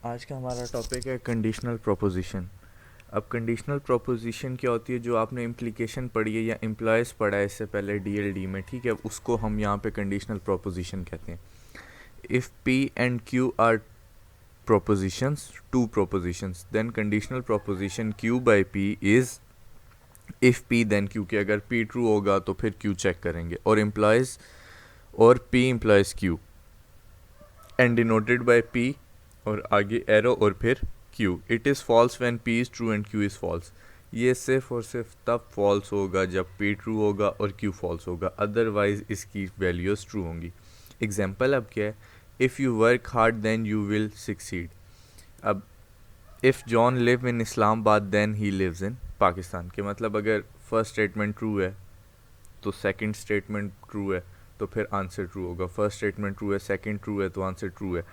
आज का हमारा टॉपिक है कंडीशनल प्रोपोजिशन। अब कंडीशनल प्रोपोजिशन क्या होती है, जो आपने इम्प्लीकेशन पढ़ी है या एम्प्लॉयज़ पढ़ा है इससे पहले डीएलडी में, ठीक है, उसको हम यहाँ पे कंडीशनल प्रोपोजिशन कहते हैं। If P and Q R propositions, two propositions, then conditional proposition q by p is if p then q, के अगर p true होगा तो फिर q चेक करेंगे, और implies और p implies q and denoted by p और आगे एरो और फिर q. It is false when p is true and q is false. ये सिर्फ और सिर्फ तब false होगा जब p true होगा और q false होगा, अदरवाइज इसकी वैल्यूज ट्रू होंगी. एग्जाम्पल अब क्या है, if you work hard then you will succeed. अब if John live in Islamabad then he lives in Pakistan, के मतलब अगर फर्स्ट स्टेटमेंट ट्रू है तो सेकंड स्टेटमेंट ट्रू है तो फिर आंसर ट्रू होगा, फर्स्ट स्टेटमेंट ट्रू है सेकंड ट्रू है तो आंसर ट्रू है.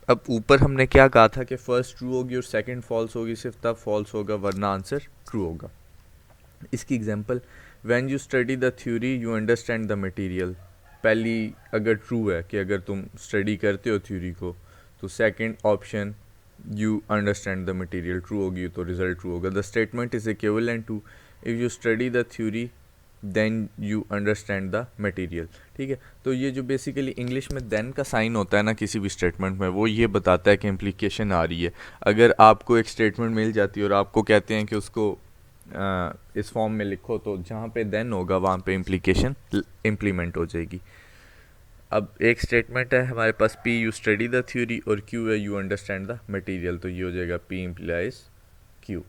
अब ऊपर हमने क्या कहा था कि फर्स्ट ट्रू होगी और सेकंड फॉल्स होगी, सिर्फ तब फॉल्स होगा वरना आंसर ट्रू होगा. इसकी example, when you study the theory you understand the material. पहली अगर ट्रू है कि अगर तुम स्टडी करते हो थ्योरी को, तो second option you understand the material true होगी तो रिजल्ट ट्रू होगा. The statement is equivalent to if you study the theory then you understand the material. ठीक है, तो ये जो बेसिकली इंग्लिश में देन का साइन होता है ना किसी भी स्टेटमेंट में, वो ये बताता है कि इम्प्लीकेशन आ रही है. अगर आपको एक स्टेटमेंट मिल जाती है और आपको कहते हैं कि उसको इस फॉर्म में लिखो, तो जहाँ पे देन होगा वहाँ पे इम्प्लीकेशन इम्प्लीमेंट हो जाएगी. अब एक स्टेटमेंट है हमारे पास, P you study the theory, और क्यू है यू अंडरस्टैंड द मटेरियल, तो ये हो जाएगा पी इम्प्लाइज क्यू.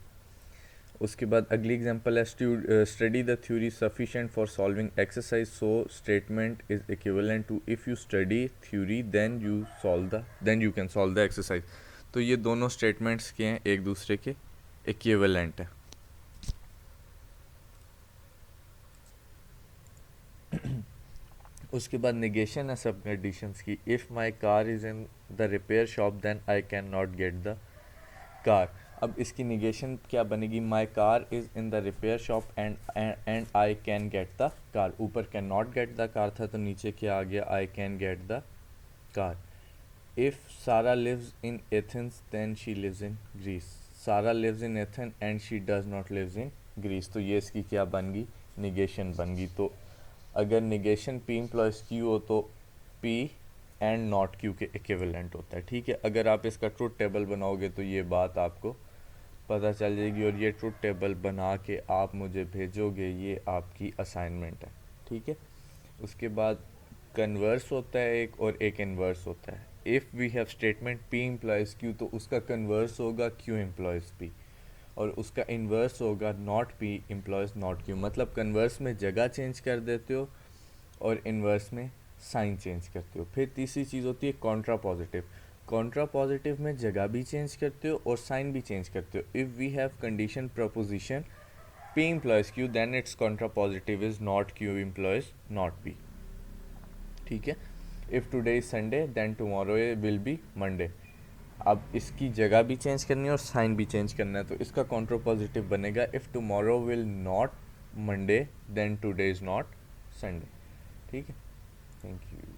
उसके बाद अगली एग्जांपल है, study the theory sufficient for solving exercise, so statement is equivalent to if you study theory then you can solve the exercise. तो ये दोनों स्टेटमेंट्स के हैं, एक दूसरे के इक्विवेलेंट है. उसके बाद निगेशन है सब कंडीशंस की. If my car is in the repair shop then I can not get the car. अब इसकी निगेशन क्या बनेगी, my car is in the repair shop and I can get the car. ऊपर can not get the car था तो नीचे क्या आ गया, I can get the car. If Sara lives in Athens then she lives in Greece. Sara lives in Athens and she does not lives in Greece. तो ये इसकी क्या बन गई, निगेशन बन गई. तो अगर निगेशन पी इम्प्लॉयज क्यू हो तो पी एंड नॉट क्यू के इक्विवेलेंट होता है. ठीक है, अगर आप इसका ट्रुथ टेबल बनाओगे तो ये बात आपको पता चल जाएगी, और ये ट्रुथ टेबल बना के आप मुझे भेजोगे, ये आपकी असाइनमेंट है. ठीक है, उसके बाद कन्वर्स होता है एक, और एक इन्वर्स होता है. If we have statement P implies Q तो उसका कन्वर्स होगा क्यू इम्प्लॉयज पी, और उसका इन्वर्स होगा not P employees not Q. मतलब कन्वर्स में जगह चेंज कर देते हो और इन्वर्स में साइन चेंज करते हो. फिर तीसरी चीज़ होती है कॉन्ट्रा पॉजिटिव. कॉन्ट्रा पॉजिटिव में जगह भी चेंज करते हो और साइन भी चेंज करते हो. If we have condition proposition P implies Q then its contrapositive is not Q implies not P. ठीक है, if today is Sunday then tomorrow will be Monday. अब इसकी जगह भी चेंज करनी है और साइन भी चेंज करना है, तो इसका कॉन्ट्रा पॉजिटिव बनेगा if tomorrow will not Monday then today is not Sunday. ठीक है, थैंक यू.